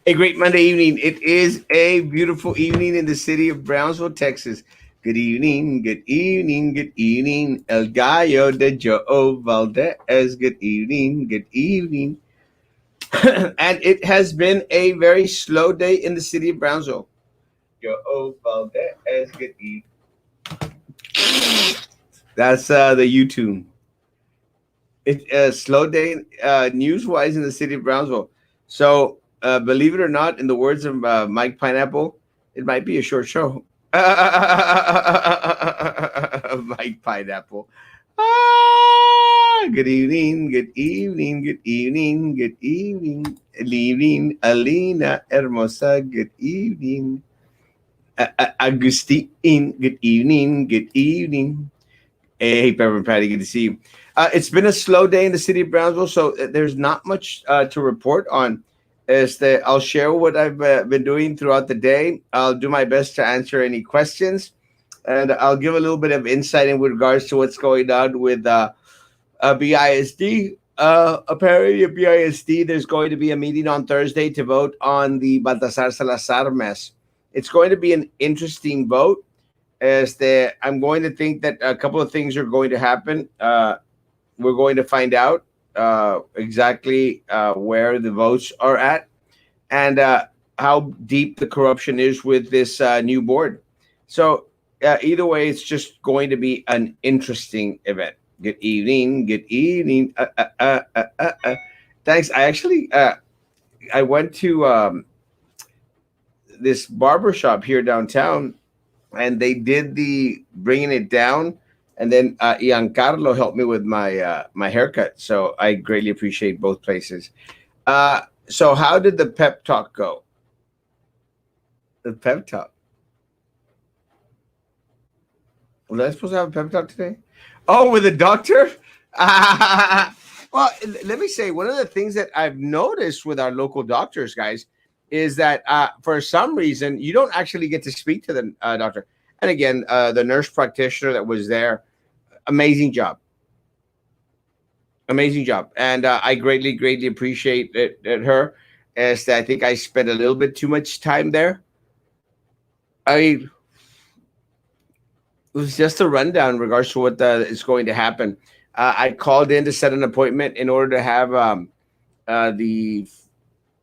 A great Monday evening. It is a beautiful evening in the city of Brownsville, Texas. Good evening, good evening, good evening. El Gallo de Joe Valdez. Good evening, good evening. And it has been a very slow day in the city of Brownsville. Joe Valdez. Good evening. That's the YouTube. It's a slow day news wise in the city of Brownsville. So, believe it or not, in the words of Mike Pineapple, it might be a short show. Mike Pineapple. Good evening, good evening, good evening, good evening. Good evening, Alina Hermosa. Good evening. Agustin, good evening, good evening. Hey, Pepper Patty, good to see you. It's been a slow day in the city of Brownsville, so there's not much to report on. Is that I'll share what I've been doing throughout the day. I'll do my best to answer any questions, and I'll give a little bit of insight in regards to what's going on with BISD. Apparently, at BISD, there's going to be a meeting on Thursday to vote on the Baltasar Salazar mess. It's going to be an interesting vote is that I'm going to think that a couple of things are going to happen. We're going to find out exactly where the votes are at and how deep the corruption is with this new board. So, either way, it's just going to be an interesting event. Good evening. Good evening. Thanks. I went to this barber shop here downtown and they did the bringing it down, and then Giancarlo helped me with my haircut. So I greatly appreciate both places. So how did the pep talk go? The pep talk. Was I supposed to have a pep talk today? Oh, with the doctor? Well, let me say one of the things that I've noticed with our local doctors, guys, is that for some reason you don't actually get to speak to the doctor. And again, the nurse practitioner that was there, amazing job, amazing job, and I greatly, greatly appreciate her. As I think I spent a little bit too much time there. I It was just a rundown in regards to what is going to happen. I called in to set an appointment in order to have the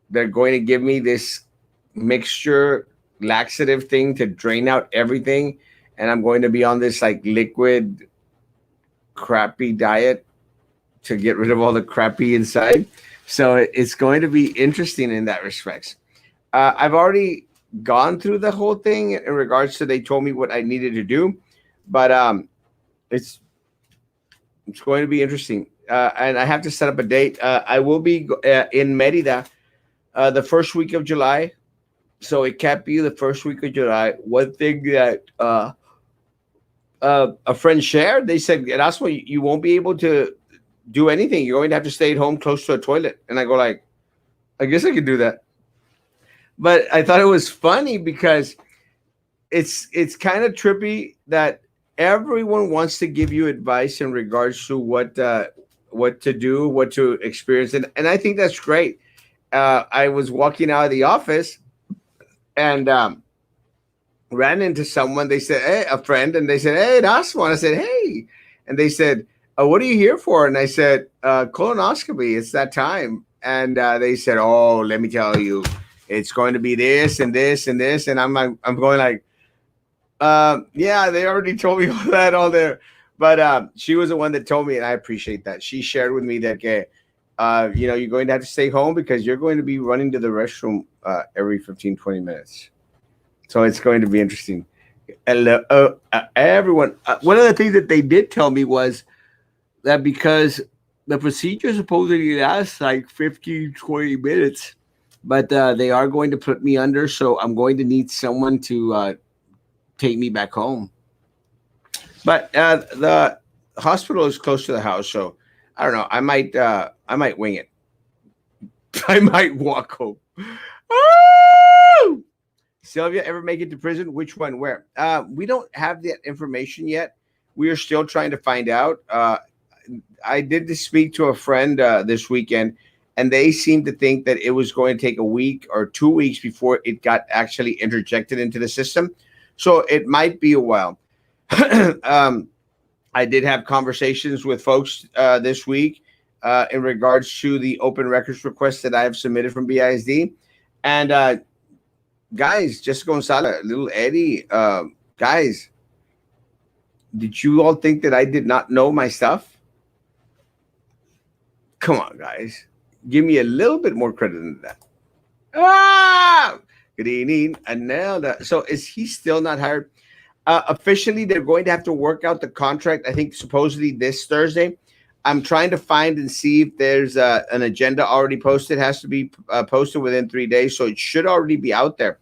they're going to give me this mixture laxative thing to drain out everything, and I'm going to be on this like liquid crappy diet to get rid of all the crappy inside. So it's going to be interesting in that respects. I've already gone through the whole thing in regards to they told me what I needed to do, but it's it's going to be interesting. And I have to set up a date. I will be in Merida the first week of July, so it can't be the first week of July. One thing that a friend shared, they said, Erasmo, you won't be able to do anything. You're going to have to stay at home close to a toilet. And I go like, I guess I could do that. But I thought it was funny because it's kind of trippy that everyone wants to give you advice in regards to what to do, what to experience, and I think that's great. I was walking out of the office and ran into someone. They said, "Hey, a friend," and they said, "Hey, that's one." I said, "Hey," and they said, "What are you here for?" And I said, "Colonoscopy. It's that time." And they said, "Oh, let me tell you, it's going to be this and this and this." And I'm going like, yeah, they already told me all that all there. But she was the one that told me, and I appreciate that. She shared with me that, okay, you're going to have to stay home because you're going to be running to the restroom every 15, 20 minutes. So it's going to be interesting. Hello, everyone. One of the things that they did tell me was that because the procedure supposedly lasts like 15, 20 minutes, but they are going to put me under. So I'm going to need someone to take me back home. But the hospital is close to the house, so I don't know. I might wing it. I might walk home. Oh! Sylvia ever make it to prison? Which one? Where? We don't have that information yet. We are still trying to find out. I did speak to a friend this weekend, and they seemed to think that it was going to take a week or 2 weeks before it got actually interjected into the system. So it might be a while. um, I did have conversations with folks this week in regards to the open records request that I have submitted from BISD. And guys, Jessica Gonzalez, little Eddie, guys, did you all think that I did not know my stuff? Come on, guys. Give me a little bit more credit than that. Ah! Good evening. And now that, so is he still not hired? Officially, they're going to have to work out the contract, I think, supposedly this Thursday. I'm trying to find and see if there's an agenda already posted. It has to be posted within 3 days, so it should already be out there.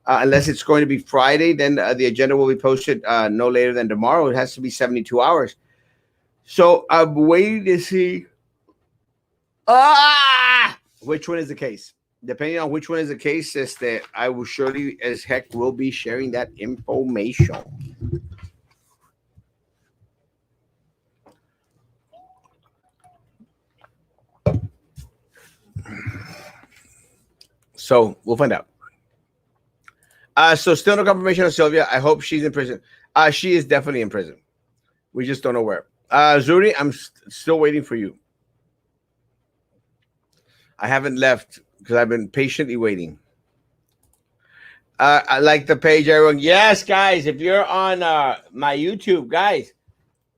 Unless it's going to be Friday, then the agenda will be posted no later than tomorrow. It has to be 72 hours. So I'm waiting to see which one is the case. Depending on which one is the case, is that I will surely as heck will be sharing that information. So we'll find out. So still no confirmation of Sylvia. I hope she's in prison. She is definitely in prison. We just don't know where. Zuri, I'm still waiting for you. I haven't left because I've been patiently waiting. I like the page, everyone. Yes, guys, if you're on my YouTube, guys,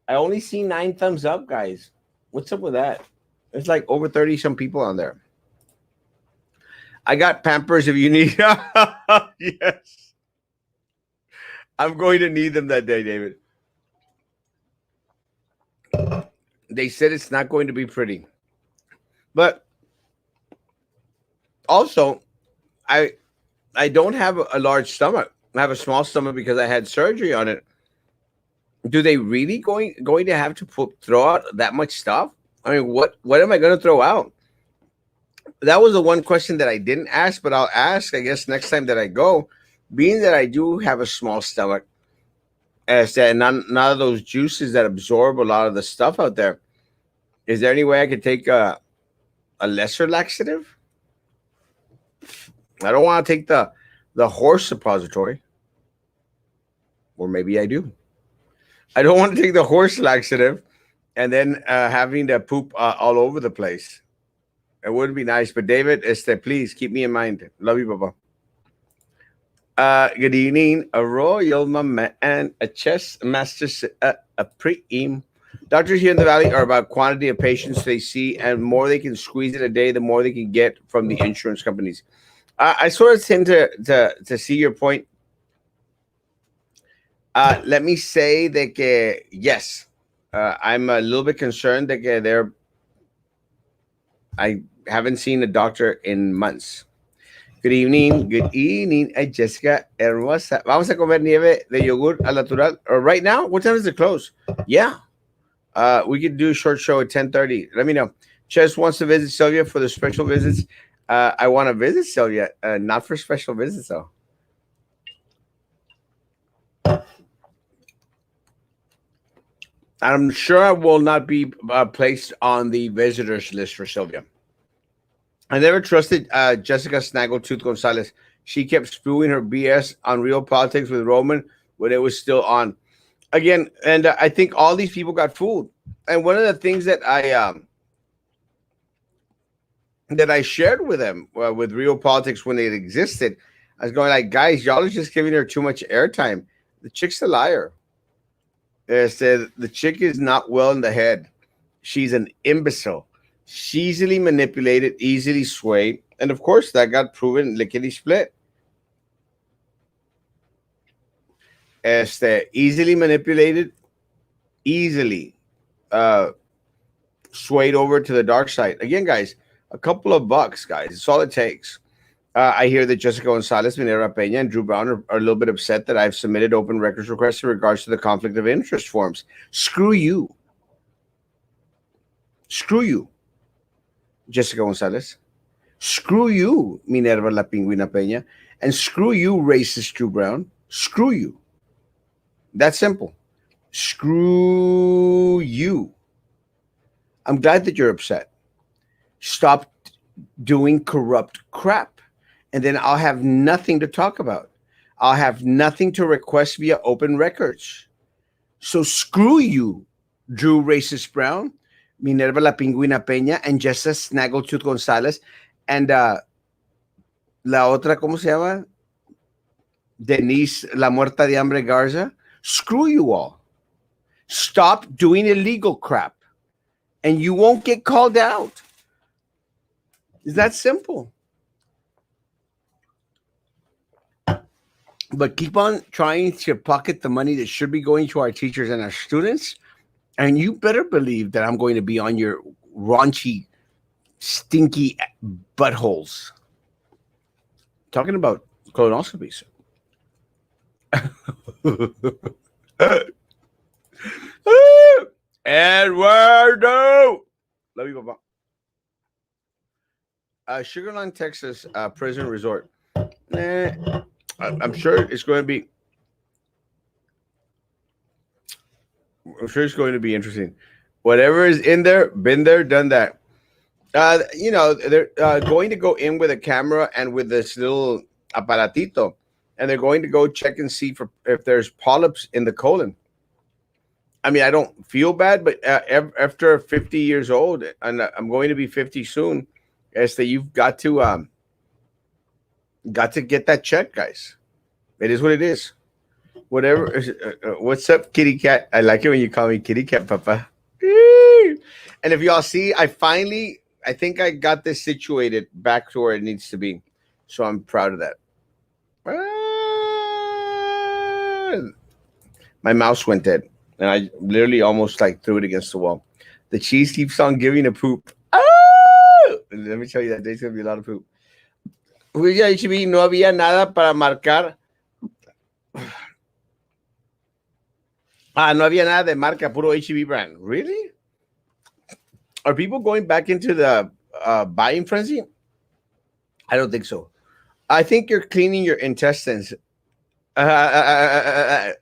I only see 9 thumbs up, guys. What's up with that? There's like over 30 some people on there. I got Pampers if you need. Yes. I'm going to need them that day, David. They said it's not going to be pretty. But also, I don't have a large stomach. I have a small stomach because I had surgery on it. Do they really going to have to throw out that much stuff? I mean, what am I going to throw out? That was the one question that I didn't ask, but I'll ask, I guess, next time that I go. Being that I do have a small stomach, as that none of those juices that absorb a lot of the stuff out there, is there any way I could take a lesser laxative? I don't want to take the horse suppository, or maybe I do. I don't want to take the horse laxative and then having to poop all over the place. It would be nice, but David, please keep me in mind. Love you, Papa. Good evening, a royal mama and a chess master, a preem. Doctors here in the valley are about quantity of patients they see, and more they can squeeze in a day, the more they can get from the insurance companies. I sort of tend to see your point. Let me say that yes, I'm a little bit concerned that I haven't seen a doctor in months. Good evening, Jessica hermosa. Vamos a comer nieve de yogur al natural. Right now, what time is it close? Yeah, we could do a short show at 10:30. Let me know. Chess wants to visit Sylvia for the special visits. I want to visit Sylvia, not for special visits though. I'm sure I will not be placed on the visitors list for Sylvia. I never trusted Jessica Snaggletooth Gonzalez. She kept spewing her BS on Real Politics with Roman when it was still on. Again, and I think all these people got fooled. And one of the things that I shared with them with Real Politics when it existed, I was going like, guys, y'all are just giving her too much airtime. The chick's a liar. I said the chick is not well in the head. She's an imbecile. She's easily manipulated, easily swayed, and of course that got proven lickety split. Easily manipulated, easily swayed over to the dark side. Again, guys, a couple of bucks, guys. It's all it takes. I hear that Jessica Gonzalez, Minera Peña, and Drew Brown are a little bit upset that I've submitted open records requests in regards to the conflict of interest forms. Screw you. Screw you, Jessica Gonzalez. Screw you, Minerva La Pingüina Peña. And screw you, racist Drew Brown. Screw you. That's simple. Screw you. I'm glad that you're upset. Stop doing corrupt crap. And then I'll have nothing to talk about. I'll have nothing to request via open records. So screw you, Drew Racist Brown, Minerva La Pingüina Peña, and Jessa Snaggletooth Gonzalez, and la otra, ¿cómo se llama? Denise La Muerta de Hambre Garza. Screw you all. Stop doing illegal crap, and you won't get called out. It's that simple. But keep on trying to pocket the money that should be going to our teachers and our students. And you better believe that I'm going to be on your raunchy, stinky buttholes. Talking about colonoscopies. Eduardo! Love you, Papa. Sugarland, Texas, prison resort. I'm sure it's going to be. I'm sure it's going to be interesting. Whatever is in there, been there, done that. They're going to go in with a camera and with this little aparatito, and they're going to go check and see for if there's polyps in the colon. I mean, I don't feel bad, but after 50 years old, and I'm going to be 50 soon, is that you've got to get that check, guys. It is what it is. Whatever. What's up, kitty cat? I like it when you call me kitty cat, Papa. And if y'all see, I think I got this situated back to where it needs to be. So I'm proud of that. My mouse went dead, and I literally almost like threw it against the wall. The cheese keeps on giving a poop. Let me tell you that there's going to be a lot of poop. HB, no había nada para marcar. No había nada de marca, puro HB brand. Really? Are people going back into the buying frenzy? I don't think so. I think you're cleaning your intestines. Let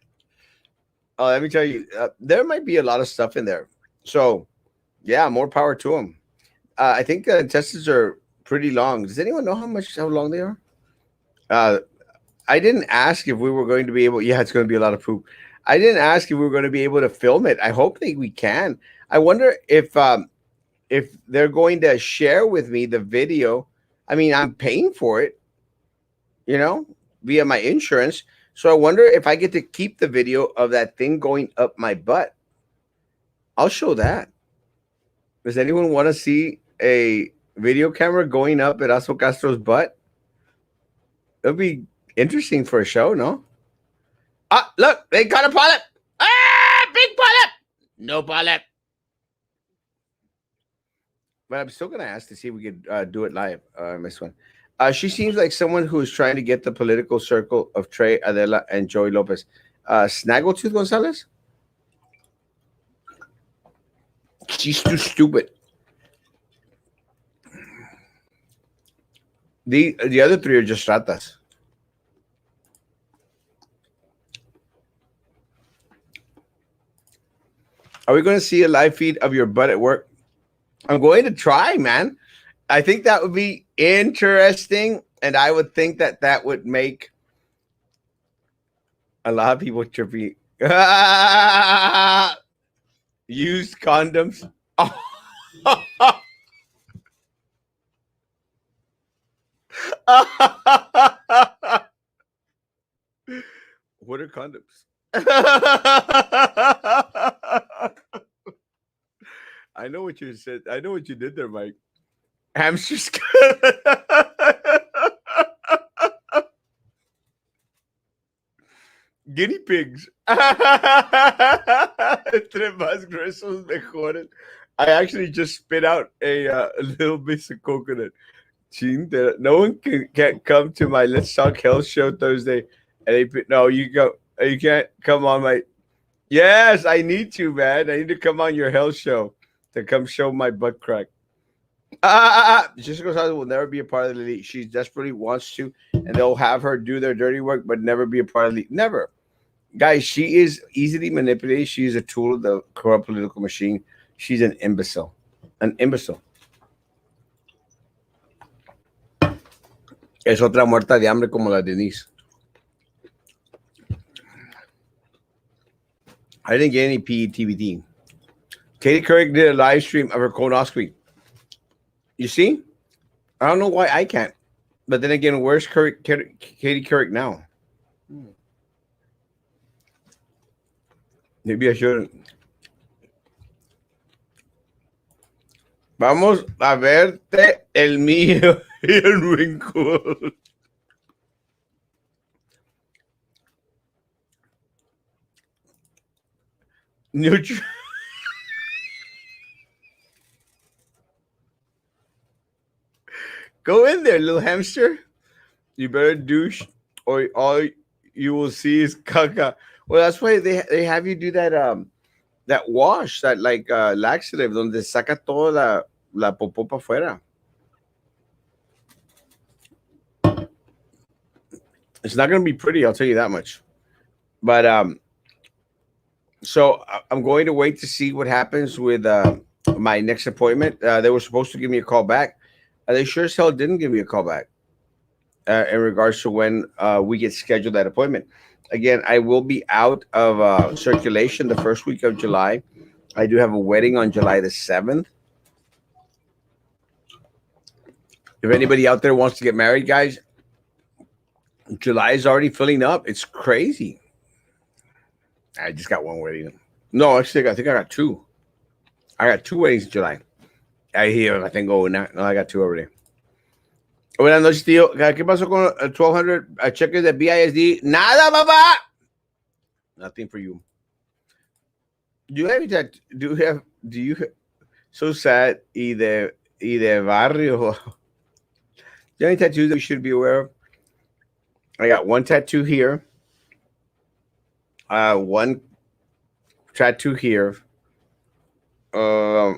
me tell you, there might be a lot of stuff in there. So, yeah, more power to them. I think the intestines are pretty long. Does anyone know how long they are? I didn't ask if we were going to be able. Yeah, it's going to be a lot of poop. I didn't ask if we were going to be able to film it. I hope that we can. I wonder if they're going to share with me the video. I mean, I'm paying for it, via my insurance. So I wonder if I get to keep the video of that thing going up my butt. I'll show that. Does anyone want to see a video camera going up Erasmo Castro's butt? It'll be interesting for a show, no? Look, they got a polyp. Big polyp. No polyp. But I'm still going to ask to see if we could do it live. This one. She seems like someone who is trying to get the political circle of Trey, Adela, and Joey Lopez. Snaggletooth Gonzalez? She's too stupid. The other three are just ratas. Are we going to see a live feed of your butt at work? I'm going to try, man. I think that would be interesting, and I would think that would make a lot of people trippy. Used condoms. What are condoms? I know what you said. I know what you did there, Mike. Hamsters. Guinea pigs. Entre más gruesos, mejores. I actually just spit out a little piece of coconut. No one can't come to my Let's Talk Health show Thursday. No, you go. You can't come on my. Yes, I need to, man. I need to come on your health show to come show my butt crack. Jessica Gonzalez will never be a part of the elite. She desperately wants to, and they'll have her do their dirty work, but never be a part of the elite. Never. Guys, she is easily manipulated. She is a tool of the corrupt political machine. She's an imbecile. An imbecile. Es otra muerta de hambre como la Denise. I didn't get any PETVD. Katie Couric did a live stream of her colonoscopy. You see? I don't know why I can't. But then again, where's Katie Couric now? Maybe I shouldn't. Vamos a verte el mío y el wrinkle. Nutri- Go in there, little hamster. You better douche, or all you will see is caca. Well, that's why they have you do that wash, that like laxative, donde saca toda la popó para afuera. It's not going to be pretty, I'll tell you that much. But so I'm going to wait to see what happens with my next appointment. They were supposed to give me a call back. They sure as hell didn't give me a call back in regards to when we get scheduled that appointment. Again, I will be out of circulation the first week of July. I do have a wedding on July the 7th. If anybody out there wants to get married, guys, July is already filling up. It's crazy. I just got one wedding. No, actually, I think I got two. I got two weddings in July. I tengo una. No, I got two already. Buenas noches, tío. ¿Qué pasó con el 1200 cheques de BISD? Nada, papá. Nothing for you. Do you have that? Do you so sad y de barrio? Do you have any tattoos that we should be aware of? I got one tattoo here. One tattoo here. I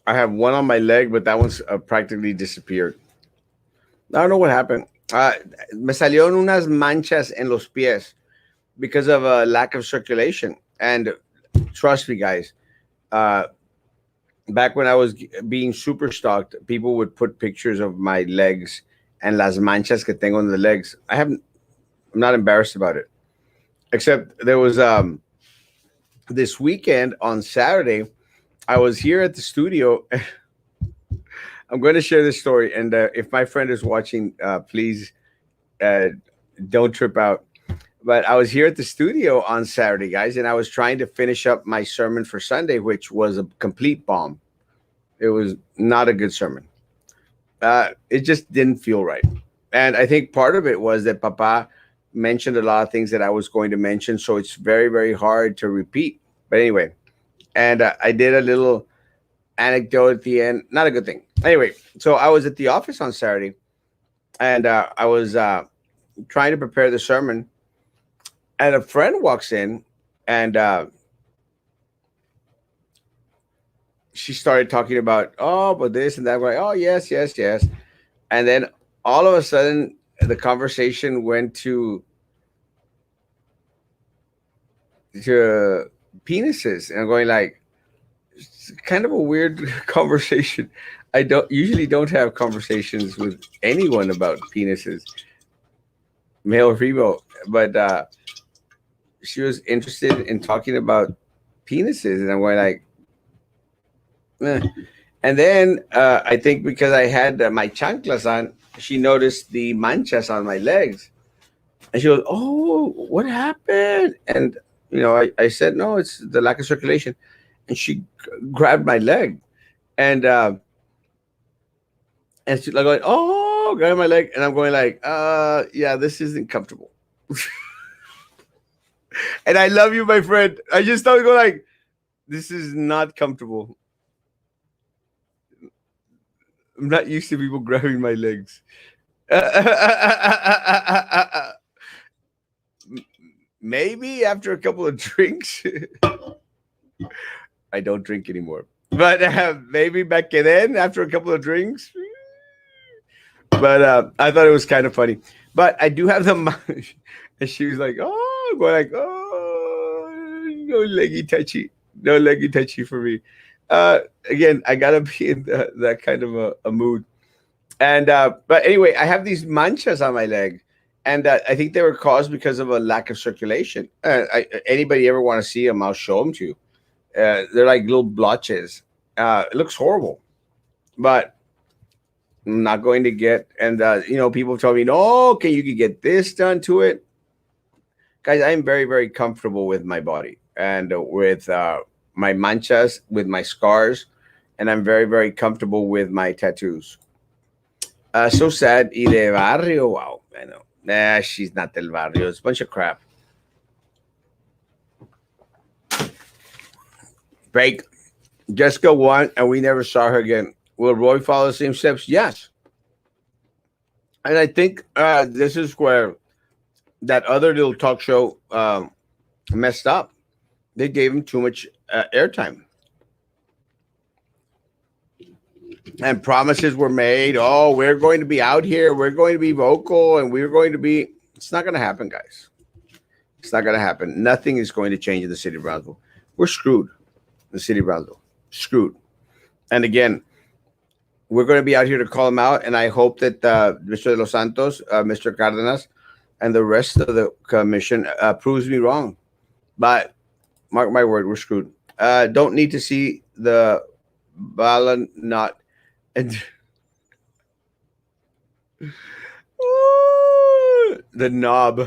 have one on my leg, but that one's practically disappeared. I don't know what happened. Me salieron unas manchas en los pies because of a lack of circulation. And trust me, guys, back when I was being super stalked, people would put pictures of my legs and las manchas que tengo on the legs. I'm not embarrassed about it. Except there was this weekend on Saturday, I was here at the studio. I'm going to share this story, and if my friend is watching, please don't trip out. But I was here at the studio on Saturday, guys, and I was trying to finish up my sermon for Sunday, which was a complete bomb. It was not a good sermon. It just didn't feel right. And I think part of it was that Papa mentioned a lot of things that I was going to mention, so it's very, very hard to repeat. But anyway, and I did a little anecdote at the end. Not a good thing. Anyway, so I was at the office on Saturday, and I was trying to prepare the sermon, and a friend walks in, and she started talking about, oh, but this and that. We're like, oh, yes, yes, yes. And then all of a sudden, the conversation went to penises, and I'm going like, it's kind of a weird conversation. I don't have conversations with anyone about penises, male or female, but she was interested in talking about penises, and I'm going like, eh. And then I think because I had my chanclas on, she noticed the manchas on my legs, and she goes, "Oh, what happened?" And I said, "No, it's the lack of circulation." And she grabbed my leg, and she's like going, "Oh," grabbed my leg, and I'm going like, yeah, this isn't comfortable." And I love you, my friend. I just thought go like, this is not comfortable. I'm not used to people grabbing my legs. Maybe after a couple of drinks. I don't drink anymore. But maybe back then, after a couple of drinks. But I thought it was kind of funny. But I do have the. And she was like, oh, going like, oh, no leggy touchy. No leggy touchy for me. Again, I got to be in that kind of a mood. And but anyway, I have these manchas on my leg, and I think they were caused because of a lack of circulation. Anybody ever want to see them? I'll show them to you. They're like little blotches. It looks horrible, but I'm not going to get. And people tell me, "No, okay, you could get this done to it." Guys, I am very, very comfortable with my body and with my manchas, with my scars, and I'm very, very comfortable with my tattoos. So sad. Y de barrio, wow. I know. Nah, she's not del barrio. It's a bunch of crap. Fake. Jessica won, and we never saw her again. Will Roy follow the same steps? Yes. And I think this is where that other little talk show messed up. They gave him too much airtime. And promises were made. Oh, we're going to be out here. We're going to be vocal, and we're going to be. It's not going to happen, guys. It's not going to happen. Nothing is going to change in the city of Brownsville. We're screwed. The city of Brownsville, screwed. And again, we're going to be out here to call him out. And I hope that Mr. De Los Santos, Mr. Cardenas, and the rest of the commission proves me wrong. But mark my word, we're screwed. Don't need to see the ballot not. And the knob.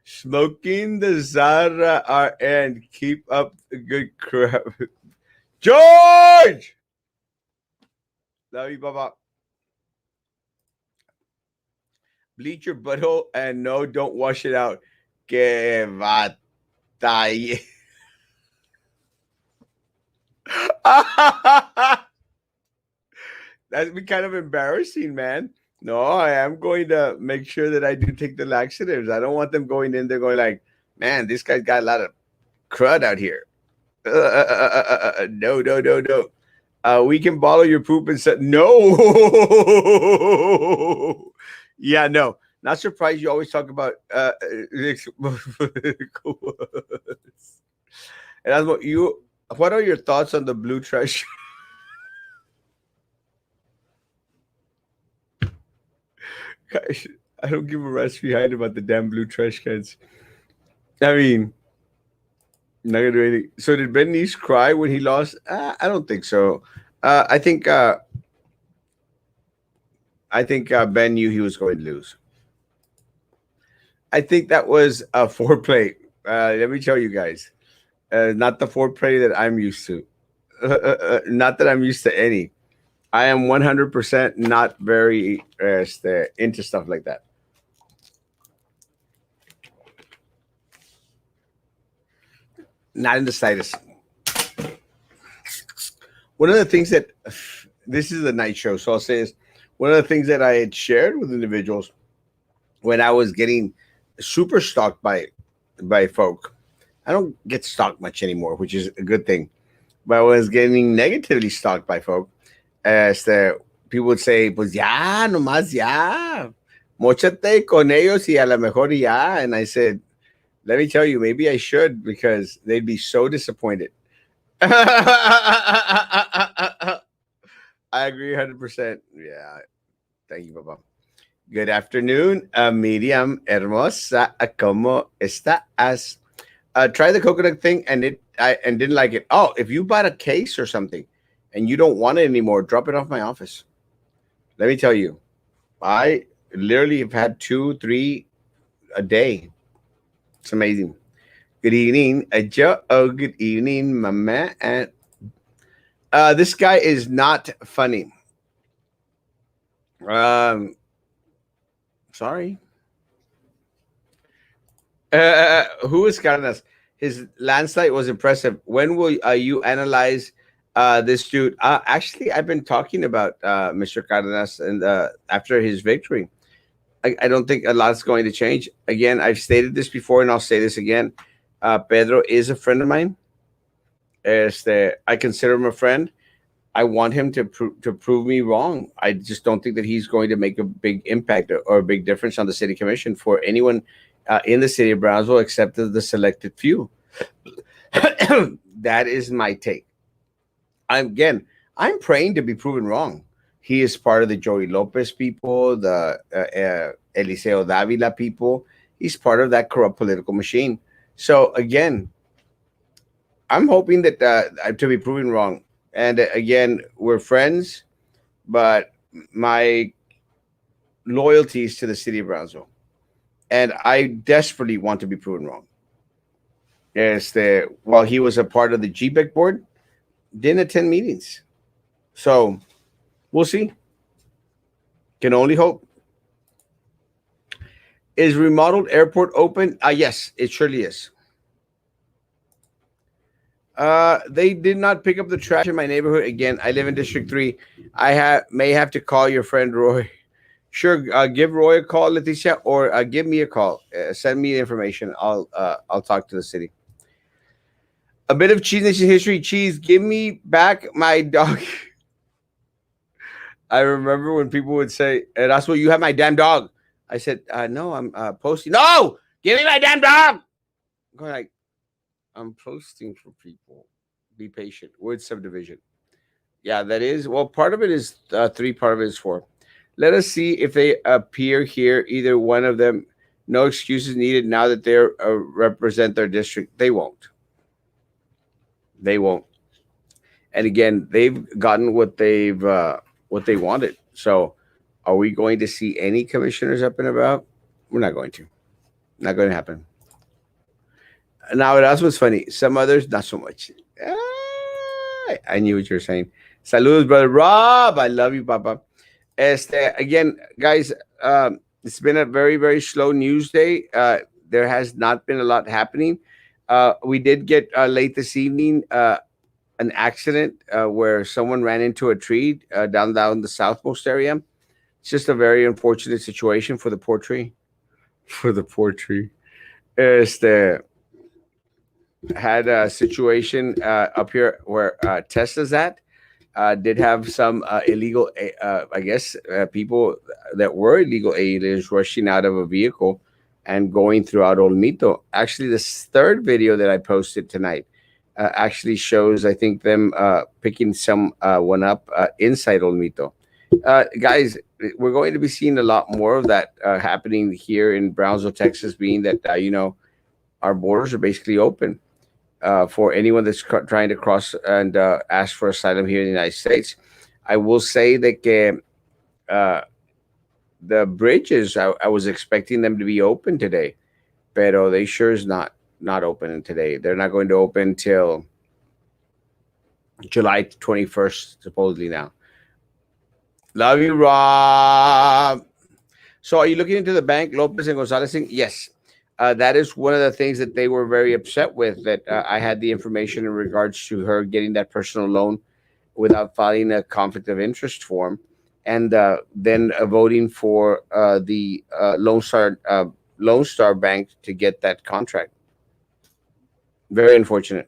Smoking the Zara and keep up the good crap. George! Love you, Baba. Bleach your butthole and no, don't wash it out. Que batalle. That'd be kind of embarrassing, man. No, I am going to make sure that I do take the laxatives. I don't want them going in there going like, man, this guy's got a lot of crud out here. No, no, no, no. We can bottle your poop and say, no. Yeah, no. Not surprised you always talk about Erasmo, what are your thoughts on the blue trash? Guys, I don't give a rat's behind about the damn blue trash cans. I mean, not gonna do anything. So did Ben Neese cry when he lost? I don't think so. I think Ben knew he was going to lose. I think that was a foreplay. Let me tell you guys, not the foreplay that I'm used to. Not that I'm used to any. I am 100% not very into stuff like that. Not in the slightest. One of the things that this is a night show, so I'll say this. One of the things that I had shared with individuals when I was getting super stalked by folk. I don't get stalked much anymore, which is a good thing. But I was getting negatively stalked by folk. People would say, pues ya, nomás ya. Mochate con ellos y a lo mejor ya. And I said, let me tell you, maybe I should because they'd be so disappointed. I agree 100%. Yeah. Thank you, Papa. Good afternoon, Miriam Hermosa. ¿Cómo estás? Try the coconut thing and didn't like it. Oh, if you bought a case or something and you don't want it anymore, drop it off my office. Let me tell you, I literally have had 2, 3 a day. It's amazing. Good evening, Joe. Oh, good evening, mama. And this guy is not funny. Sorry. Who is Cardenas? His landslide was impressive. When will you analyze this dude? Actually, I've been talking about Mr. Cardenas and after his victory. I don't think a lot's going to change. Again, I've stated this before, and I'll say this again. Pedro is a friend of mine. I consider him a friend. I want him to prove me wrong. I just don't think that he's going to make a big impact or a big difference on the city commission for anyone in the city of Brownsville except the selected few. That is my take. I'm praying to be proven wrong. He is part of the Joey Lopez people, the Eliseo Davila people. He's part of that corrupt political machine. So again, I'm hoping that to be proven wrong. And again, we're friends, but my loyalty is to the city of Brownsville, and I desperately want to be proven wrong. Yes, while he was a part of the GBEC board, didn't attend meetings. So we'll see. Can only hope. Is remodeled airport open? Yes, it surely is. They did not pick up the trash in my neighborhood. Again, I live in District 3. May have to call your friend Roy. Sure, give Roy a call, Leticia, or give me a call. Send me the information. I'll talk to the city. A bit of Cheese Nation history. Cheese, give me back my dog. I remember when people would say, Erasmo, you have my damn dog. I said, no, I'm posting. No, give me my damn dog. I'm going like, I'm posting for people. Be patient. Word subdivision. Yeah, that is. Well, part of it is 3, part of it is 4. Let us see if they appear here. Either one of them. No excuses needed now that they represent their district. They won't. They won't. And again, they've gotten what they wanted. So, are we going to see any commissioners up and about? We're not going to. Not going to happen. Now, that's what's funny. Some others, not so much. I knew what you were saying. Saludos, brother Rob. I love you, Papa. Again, guys, it's been a very, very slow news day. There has not been a lot happening. We did get late this evening an accident where someone ran into a tree down the southmost area. It's just a very unfortunate situation for the poor tree. For the poor tree. Este had a situation up here where Tesla's at. Did have some illegal, I guess, people that were illegal aliens rushing out of a vehicle and going throughout Olmito. Actually, this third video that I posted tonight actually shows, I think, them picking some one up inside Olmito. Guys, we're going to be seeing a lot more of that happening here in Brownsville, Texas, being that, our borders are basically open for anyone that's trying to cross and ask for asylum here in the United States. I will say that the bridges, I was expecting them to be open today, pero they sure is not open today. They're not going to open till July 21st, supposedly now. Love you, Rob. So, are you looking into the bank, Lopez and Gonzalez thing? Yes. That is one of the things that they were very upset with. That I had the information in regards to her getting that personal loan without filing a conflict of interest form, and then voting for the Lone Star Bank to get that contract. Very unfortunate.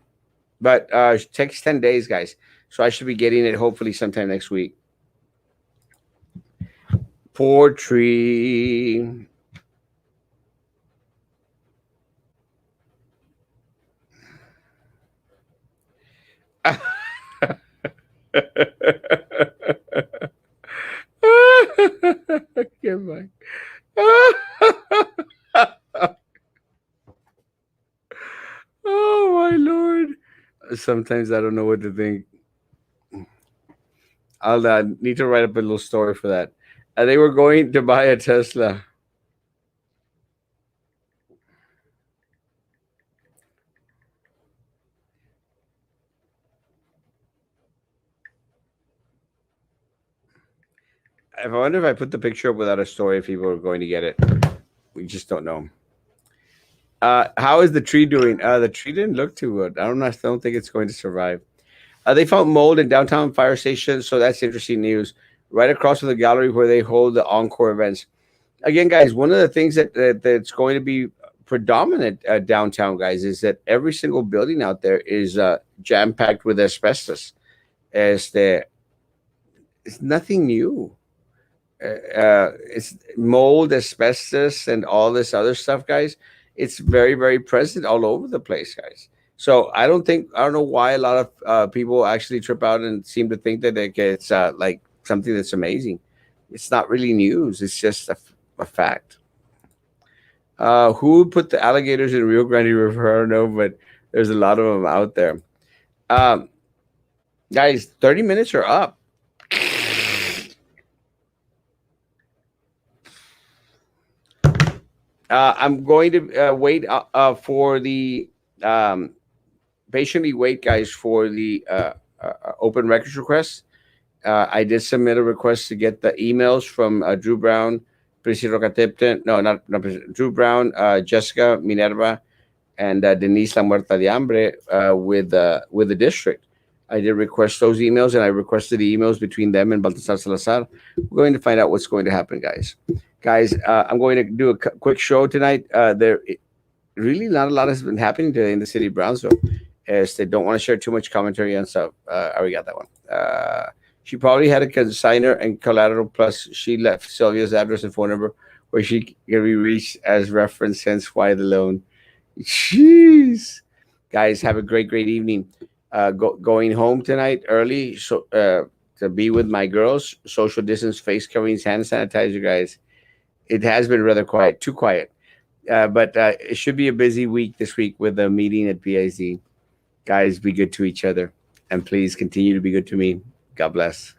But it takes 10 days, guys. So I should be getting it hopefully sometime next week. Poor tree. Goodbye. Oh my lord! Sometimes I don't know what to think. I'll need to write up a little story for that. They were going to buy a Tesla. I wonder if I put the picture up without a story, if people are going to get it. We just don't know. How is the tree doing? The tree didn't look too good. I don't think it's going to survive. They found mold in downtown fire station, so that's interesting news. Right across from the gallery where they hold the encore events. Again, guys, one of the things that's going to be predominant downtown, guys, is that every single building out there is jam packed with asbestos. It's nothing new. It's mold, asbestos, and all this other stuff, guys. It's very, very present all over the place, guys. So I don't know why a lot of people actually trip out and seem to think that it's like something that's amazing. It's not really news. It's just a fact. Who put the alligators in Rio Grande River? I don't know, but there's a lot of them out there. Um, Guys, 30 minutes are up. I'm going to wait for the um, patiently wait, guys, for the open records request. I did submit a request to get the emails from Drew Brown, Priscilla Rocatepten, no, not Drew Brown, Jessica Minerva, and Denise La Muerta de Hambre with the district. I did request those emails, and I requested the emails between them and Baltasar Salazar. We're going to find out what's going to happen, guys. Guys, I'm going to do a quick show tonight. There really not a lot has been happening today in the city of Brownsville, as they don't want to share too much commentary on stuff. I already got that one. She probably had a consigner and collateral, plus she left Sylvia's address and phone number where she can be reached as reference, hence why the loan. Jeez. Guys, have a great evening. Going home tonight early so to be with my girls. Social distance, face coverings, hand sanitizer, guys. It has been rather quiet, too quiet. But it should be a busy week this week with the meeting at PIZ. Guys, be good to each other. And please continue to be good to me. God bless.